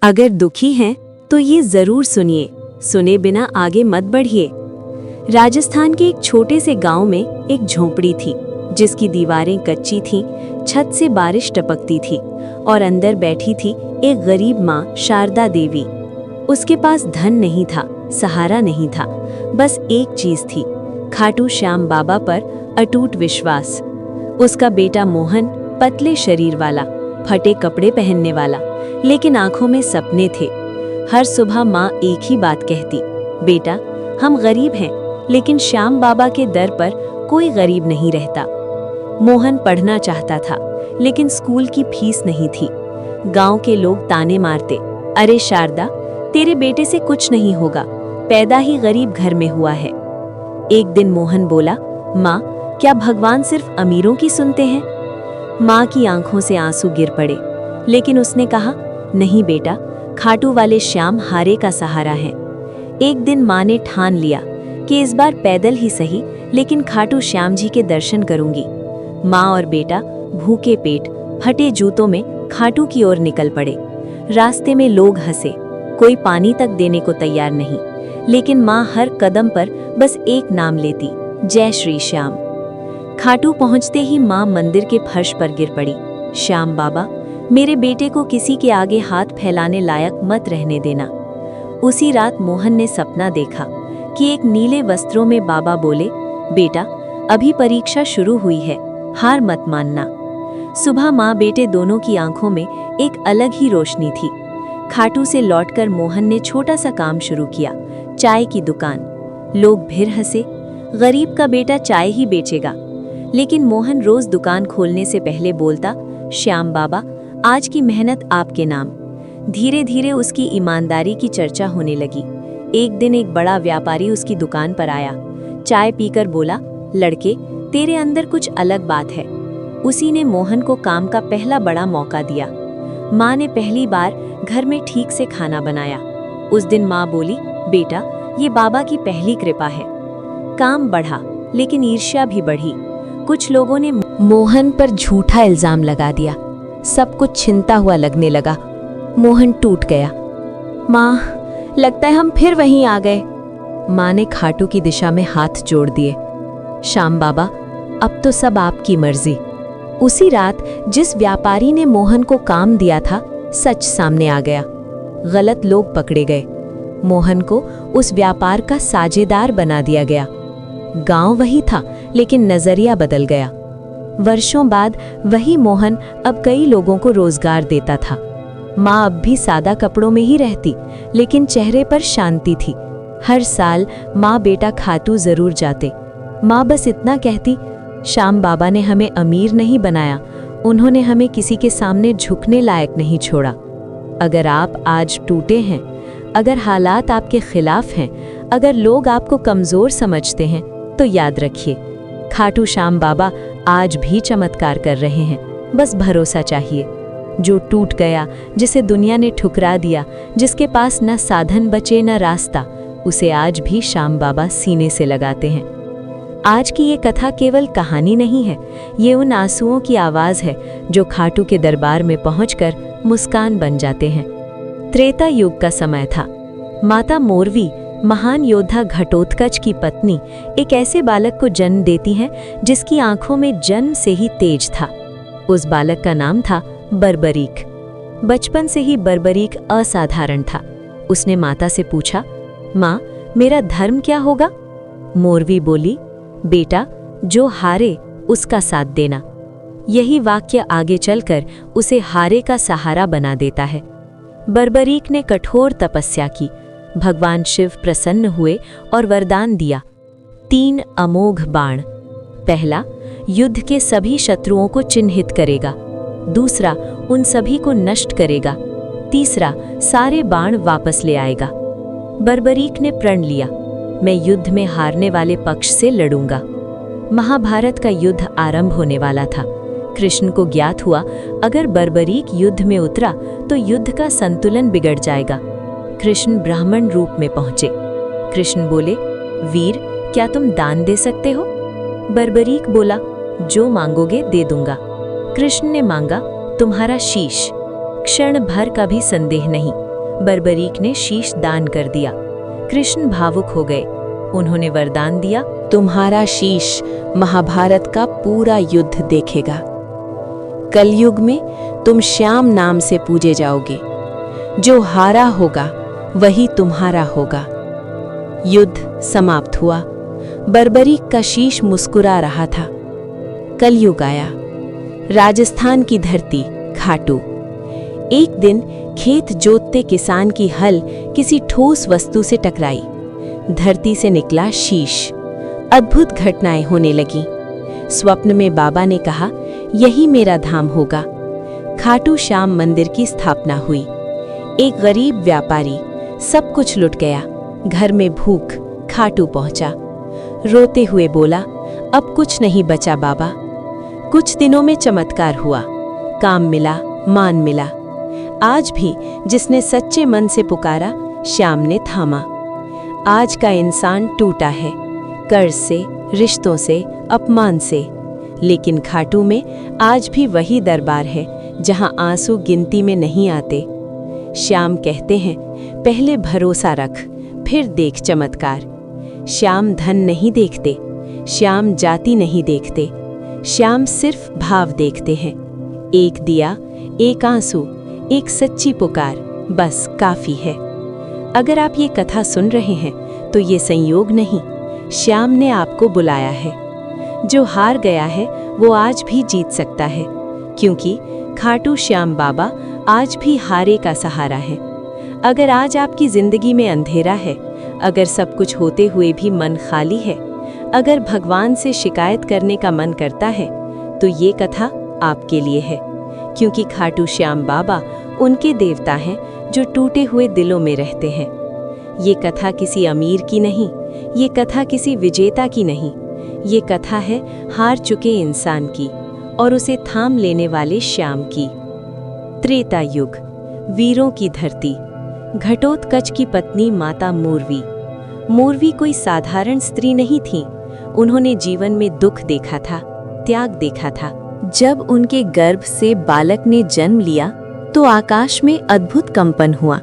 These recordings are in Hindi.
अगर दुखी हैं तो ये जरूर सुनिए, सुने बिना आगे मत बढ़िए। राजस्थान के एक छोटे से गांव में एक झोपड़ी थी जिसकी दीवारें कच्ची थीं, छत से बारिश टपकती थी और अंदर बैठी थी एक गरीब माँ शारदा देवी। उसके पास धन नहीं था, सहारा नहीं था, बस एक चीज थी, खाटू श्याम बाबा पर अटूट विश्वास। उसका बेटा मोहन पतले शरीर वाला, फटे कपड़े पहनने वाला, लेकिन आंखों में सपने थे। हर सुबह माँ एक ही बात कहती, बेटा हम गरीब हैं लेकिन श्याम बाबा के दर पर कोई गरीब नहीं रहता। मोहन पढ़ना चाहता था लेकिन स्कूल की फीस नहीं थी। गांव के लोग ताने मारते, अरे शारदा तेरे बेटे से कुछ नहीं होगा, पैदा ही गरीब घर में हुआ है। एक दिन मोहन बोला, माँ क्या भगवान सिर्फ अमीरों की सुनते हैं? माँ की आंखों से आंसू गिर पड़े, लेकिन उसने कहा, नहीं बेटा, खाटू वाले श्याम हारे का सहारा है। एक दिन माँ ने ठान लिया कि इस बार पैदल ही सही लेकिन खाटू श्याम जी के दर्शन करूंगी। माँ और बेटा भूखे पेट फटे जूतों में खाटू की ओर निकल पड़े। रास्ते में लोग हंसे, कोई पानी तक देने को तैयार नहीं, लेकिन माँ हर कदम पर बस एक नाम लेती, जय श्री श्याम। खाटू पहुंचते ही माँ मंदिर के फर्श पर गिर पड़ी, श्याम बाबा मेरे बेटे को किसी के आगे हाथ फैलाने लायक मत रहने देना। उसी रात मोहन ने सपना देखा कि एक नीले वस्त्रों में बाबा बोले, बेटा अभी परीक्षा शुरू हुई है, हार मत मानना। सुबह माँ बेटे दोनों की आंखों में एक अलग ही रोशनी थी। खाटू से लौटकर मोहन ने छोटा सा काम शुरू किया, चाय की दुकान। लोग फिर हंसे, गरीब का बेटा चाय ही बेचेगा। लेकिन मोहन रोज दुकान खोलने से पहले बोलता, श्याम बाबा आज की मेहनत आपके नाम। धीरे धीरे उसकी ईमानदारी की चर्चा होने लगी। एक दिन एक बड़ा व्यापारी उसकी दुकान पर आया, चाय पीकर बोला, लड़के तेरे अंदर कुछ अलग बात है। उसी ने मोहन को काम का पहला बड़ा मौका दिया। माँ ने पहली बार घर में ठीक से खाना बनाया। उस दिन माँ बोली, बेटा ये बाबा की पहली कृपा है। काम बढ़ा लेकिन ईर्ष्या भी बढ़ी। कुछ लोगों ने मोहन पर झूठा इल्जाम लगा दिया। सब कुछ छिनता हुआ लगने लगा। मोहन टूट गया। माँ लगता है हम फिर वहीं आ गए। माँ ने खाटू की दिशा में हाथ जोड़ दिए, श्याम बाबा अब तो सब आपकी मर्जी। उसी रात जिस व्यापारी ने मोहन को काम दिया था, सच सामने आ गया। गलत लोग पकड़े गए। मोहन को उस व्यापार का साझेदार बना दिया गया। गांव वही था लेकिन नजरिया बदल गया। वर्षों बाद वही मोहन अब कई लोगों को रोजगार देता था। माँ अब भी सादा कपड़ों में ही रहती, लेकिन चेहरे पर शांति थी। हर साल माँ बेटा खाटू जरूर जाते। माँ बस इतना कहती, श्याम बाबा ने हमें अमीर नहीं बनाया, उन्होंने हमें किसी के सामने झुकने लायक नहीं छोड़ा। अगर आप आज टूटे हैं, अगर हालात आपके खिलाफ हैं, अगर लोग आपको कमजोर समझते हैं, तो याद रखिए खाटू श्याम बाबा आज भी चमत्कार कर रहे हैं। बस भरोसा चाहिए। जो टूट गया, जिसे दुनिया ने ठुकरा दिया, जिसके पास न साधन बचे न रास्ता, उसे आज भी श्याम बाबा सीने से लगाते हैं। आज की ये कथा केवल कहानी नहीं है, ये उन आंसुओं की आवाज़ है जो खाटू के दरबार में पहुंचकर मुस्कान बन जाते हैं। त्रेता युग का समय था। माता मोरवी महान योद्धा घटोत्कच की पत्नी एक ऐसे बालक को जन्म देती हैं जिसकी आंखों में जन्म से ही तेज था। उस बालक का नाम था बर्बरीक। बचपन से ही बर्बरीक असाधारण था। उसने माता से पूछा, माँ मेरा धर्म क्या होगा? मोरवी बोली, बेटा जो हारे उसका साथ देना। यही वाक्य आगे चलकर उसे हारे का सहारा बना देता है। बर्बरीक ने कठोर तपस्या की। भगवान शिव प्रसन्न हुए और वरदान दिया, 3 अमोघ बाण। पहला, युद्ध के सभी शत्रुओं को चिन्हित करेगा। दूसरा, उन सभी को नष्ट करेगा। तीसरा, सारे बाण वापस ले आएगा। बर्बरीक ने प्रण लिया, मैं युद्ध में हारने वाले पक्ष से लड़ूंगा। महाभारत का युद्ध आरंभ होने वाला था। कृष्ण को ज्ञात हुआ, अगर बर्बरीक युद्ध में उतरा तो युद्ध का संतुलन बिगड़ जाएगा। कृष्ण ब्राह्मण रूप में पहुंचे। कृष्ण बोले, वीर क्या तुम दान दे सकते हो? बर्बरीक बोला, जो मांगोगे दे दूंगा। कृष्ण ने मांगा, तुम्हारा शीश। क्षण भर का भी संदेह नहीं, बर्बरीक ने शीश दान कर दिया। कृष्ण भावुक हो गए। उन्होंने वरदान दिया, तुम्हारा शीश महाभारत का पूरा युद्ध देखेगा। कलयुग में तुम श्याम नाम से पूजे जाओगे। जो हारा होगा वही तुम्हारा होगा। युद्ध समाप्त हुआ। बर्बरीक का शीश मुस्कुरा रहा था। कलयुग आया। राजस्थान की धरती, खाटू। एक दिन खेत जोतते किसान की हल किसी ठोस वस्तु से टकराई। धरती से निकला शीश। अद्भुत घटनाएं होने लगीं। स्वप्न में बाबा ने कहा, यही मेरा धाम होगा। खाटू श्याम मंदिर की स्थापना हुई। एक गरीब व्यापारी, सब कुछ लुट गया। घर में भूख, खाटू पहुंचा। रोते हुए बोला, अब कुछ नहीं बचा बाबा। कुछ दिनों में चमत्कार हुआ। काम मिला, मान मिला। आज भी जिसने सच्चे मन से पुकारा, श्याम ने थामा। आज का इंसान टूटा है, कर्ज से, रिश्तों से, अपमान से। लेकिन खाटू में आज भी वही दरबार है जहां आंसू गिनती में नहीं आते। श्याम कहते हैं, पहले भरोसा रख, फिर देख चमत्कार। श्याम धन नहीं देखते, श्याम जाति नहीं देखते, श्याम सिर्फ भाव देखते हैं। एक दिया, एक आंसू, एक सच्ची पुकार, बस काफी है। अगर आप ये कथा सुन रहे हैं तो ये संयोग नहीं, श्याम ने आपको बुलाया है। जो हार गया है वो आज भी जीत सकता है, क्योंकि खाटू श्याम बाबा आज भी हारे का सहारा है। अगर आज आपकी जिंदगी में अंधेरा है, अगर सब कुछ होते हुए भी मन खाली है, अगर भगवान से शिकायत करने का मन करता है, तो ये कथा आपके लिए है। क्योंकि खाटू श्याम बाबा उनके देवता हैं जो टूटे हुए दिलों में रहते हैं। ये कथा किसी अमीर की नहीं, ये कथा किसी विजेता की नहीं, ये कथा है हार चुके इंसान की और उसे थाम लेने वाले श्याम की। त्रेता युग, वीरों की धरती। घटोत्कच की पत्नी माता मोरवी। मोरवी कोई साधारण स्त्री नहीं थी। उन्होंने जीवन में दुख देखा था, त्याग देखा था। जब उनके गर्भ से बालक ने जन्म लिया तो आकाश में अद्भुत कंपन हुआ।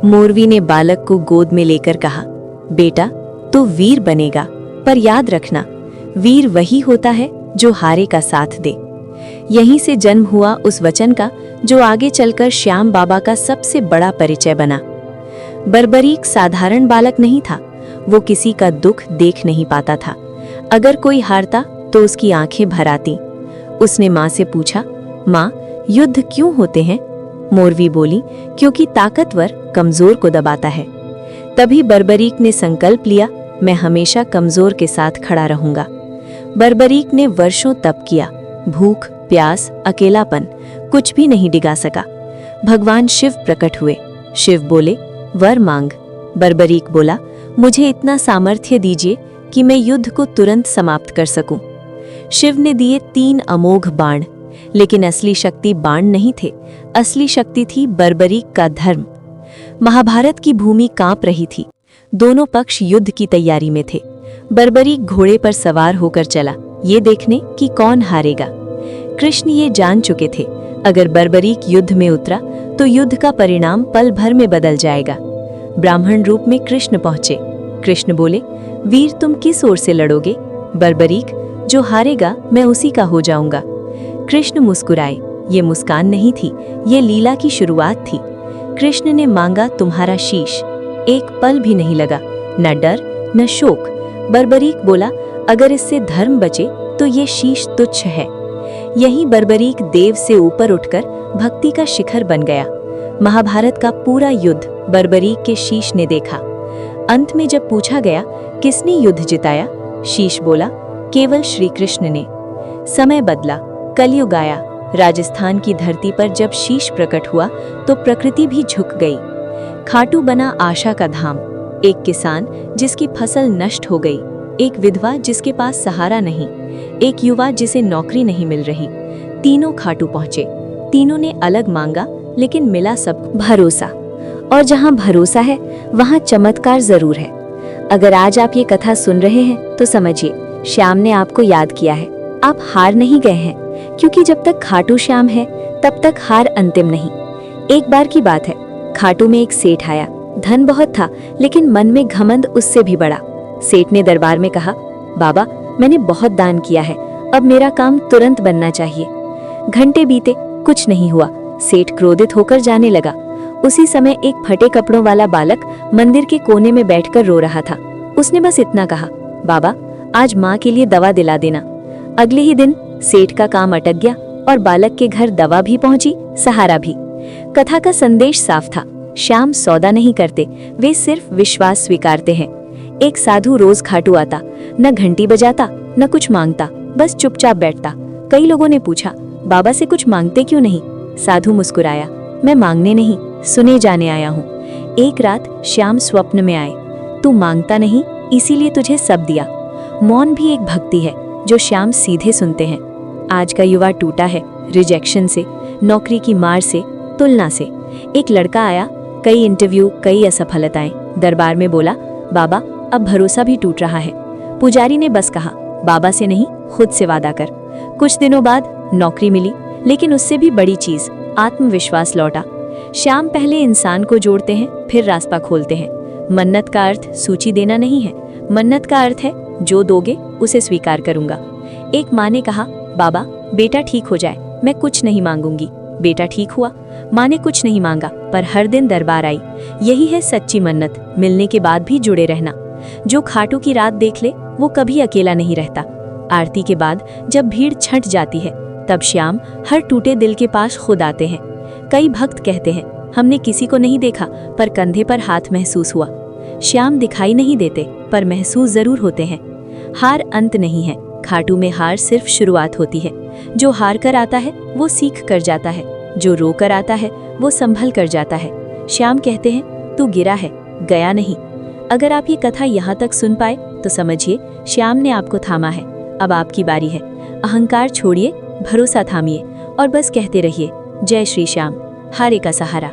मोरवी ने बालक को गोद में लेकर कहा, बेटा तू वीर बनेगा, पर याद रखना, वीर वही होता है जो हारे का साथ दे। यहीं से जन्म हुआ उस वचन का जो आगे चलकर श्याम बाबा का सबसे बड़ा परिचय बना। बर्बरीक साधारण बालक नहीं था, वो किसी का दुख देख नहीं पाता था। अगर कोई हारता तो उसकी आंखें भर आती। उसने माँ से पूछा, माँ युद्ध क्यों होते हैं? मोरवी बोली, क्योंकि ताकतवर कमजोर को दबाता है। तभी बर्बरीक ने संकल्प लिया, मैं हमेशा कमजोर के साथ खड़ा रहूंगा। बर्बरीक ने वर्षों तप किया। भूख, प्यास, अकेलापन कुछ भी नहीं डिगा सका। भगवान शिव प्रकट हुए। शिव बोले, वर मांग। बर्बरीक बोला, मुझे इतना सामर्थ्य दीजिए कि मैं युद्ध को तुरंत समाप्त कर सकूं। शिव ने दिए 3 अमोघ बाण, लेकिन असली शक्ति बाण नहीं थे, असली शक्ति थी बर्बरीक का धर्म। महाभारत की भूमि कांप रही थी। दोनों पक्ष युद्ध की तैयारी में थे। बर्बरीक घोड़े पर सवार होकर चला, ये देखने कि कौन हारेगा। कृष्ण ये जान चुके थे, अगर बर्बरीक युद्ध में उतरा तो युद्ध का परिणाम पल भर में बदल जाएगा। ब्राह्मण रूप में कृष्ण पहुंचे। कृष्ण बोले, वीर तुम किस ओर से लड़ोगे? बर्बरीक, जो हारेगा मैं उसी का हो जाऊंगा। कृष्ण मुस्कुराए। ये मुस्कान नहीं थी, ये लीला की शुरुआत थी। कृष्ण ने मांगा तुम्हारा शीश। एक पल भी नहीं लगा, न डर न शोक। बर्बरीक बोला, अगर इससे धर्म बचे तो ये शीश तुच्छ है। यही बर्बरीक देव से ऊपर उठकर भक्ति का शिखर बन गया। महाभारत का पूरा युद्ध बर्बरीक के शीश ने देखा। अंत में जब पूछा गया किसने युद्ध जिताया, शीश बोला, केवल श्री कृष्ण ने। समय बदला, कलयुग आया। राजस्थान की धरती पर जब शीश प्रकट हुआ तो प्रकृति भी झुक गई। खाटू बना आशा का धाम। एक किसान जिसकी फसल नष्ट हो गई, एक विधवा जिसके पास सहारा नहीं, एक युवा जिसे नौकरी नहीं मिल रही। तीनों खाटू पहुंचे। तीनों ने अलग मांगा, लेकिन मिला सब भरोसा। और जहां भरोसा है वहां चमत्कार जरूर है। अगर आज आप ये कथा सुन रहे हैं तो समझिए, श्याम ने आपको याद किया है। आप हार नहीं गए हैं, क्योंकि जब तक खाटू श्याम है तब तक हार अंतिम नहीं। एक बार की बात है, खाटू में एक सेठ आया। धन बहुत था, लेकिन मन में घमंड उससे भी बड़ा। सेठ ने दरबार में कहा, बाबा, मैंने बहुत दान किया है, अब मेरा काम तुरंत बनना चाहिए। घंटे बीते, कुछ नहीं हुआ। सेठ क्रोधित होकर जाने लगा। उसी समय एक फटे कपड़ों वाला बालक मंदिर के कोने में बैठकर रो रहा था। उसने बस इतना कहा, बाबा, आज माँ के लिए दवा दिला देना। अगले ही दिन सेठ का काम अटक गया और बालक के घर दवा भी पहुंची, सहारा भी। कथा का संदेश साफ था, श्याम सौदा नहीं करते, वे सिर्फ विश्वास स्वीकारते हैं। एक साधु रोज खाटू आता, न घंटी बजाता, न कुछ मांगता, बस चुपचाप बैठता। कई लोगों ने पूछा, बाबा से कुछ मांगते क्यों नहीं? साधु मुस्कुराया, मैं मांगने नहीं, सुने जाने आया हूँ। एक रात श्याम स्वप्न में आए, तू मांगता नहीं, इसीलिए तुझे सब दिया। मौन भी एक भक्ति है जो श्याम सीधे सुनते हैं। आज का युवा टूटा है, रिजेक्शन से, नौकरी की मार से, तुलना से। एक लड़का आया, कई इंटरव्यू, कई असफलताएं। दरबार में बोला, बाबा, अब भरोसा भी टूट रहा है। पुजारी ने बस कहा, बाबा से नहीं, खुद से वादा कर। कुछ दिनों बाद नौकरी मिली, लेकिन उससे भी बड़ी चीज, आत्मविश्वास लौटा। श्याम पहले इंसान को जोड़ते हैं, फिर रास्ता खोलते हैं। मन्नत का अर्थ सूची देना नहीं है, मन्नत का अर्थ है जो दोगे उसे स्वीकार करूंगा। एक माँ ने कहा, बाबा, बेटा ठीक हो जाए, मैं कुछ नहीं मांगूंगी। बेटा ठीक हुआ, माँ ने कुछ नहीं मांगा, पर हर दिन दरबार आई। यही है सच्ची मन्नत, मिलने के बाद भी जुड़े रहना। जो खाटू की रात देख ले, वो कभी अकेला नहीं रहता। आरती के बाद जब भीड़ छंट जाती है, तब श्याम हर टूटे दिल के पास खुद आते हैं। कई भक्त कहते हैं, हमने किसी को नहीं देखा, पर कंधे पर हाथ महसूस हुआ। श्याम दिखाई नहीं देते, पर महसूस जरूर होते हैं। हार अंत नहीं है, खाटू में हार सिर्फ शुरुआत होती है। जो हार कर आता है वो सीख कर जाता है, जो रो कर आता है वो संभल कर जाता है। श्याम कहते हैं, तू गिरा है, गया नहीं। अगर आप ये कथा यहाँ तक सुन पाए तो समझिए श्याम ने आपको थामा है। अब आपकी बारी है। अहंकार छोड़िए, भरोसा थामिए और बस कहते रहिए, जय श्री श्याम, हारे का सहारा।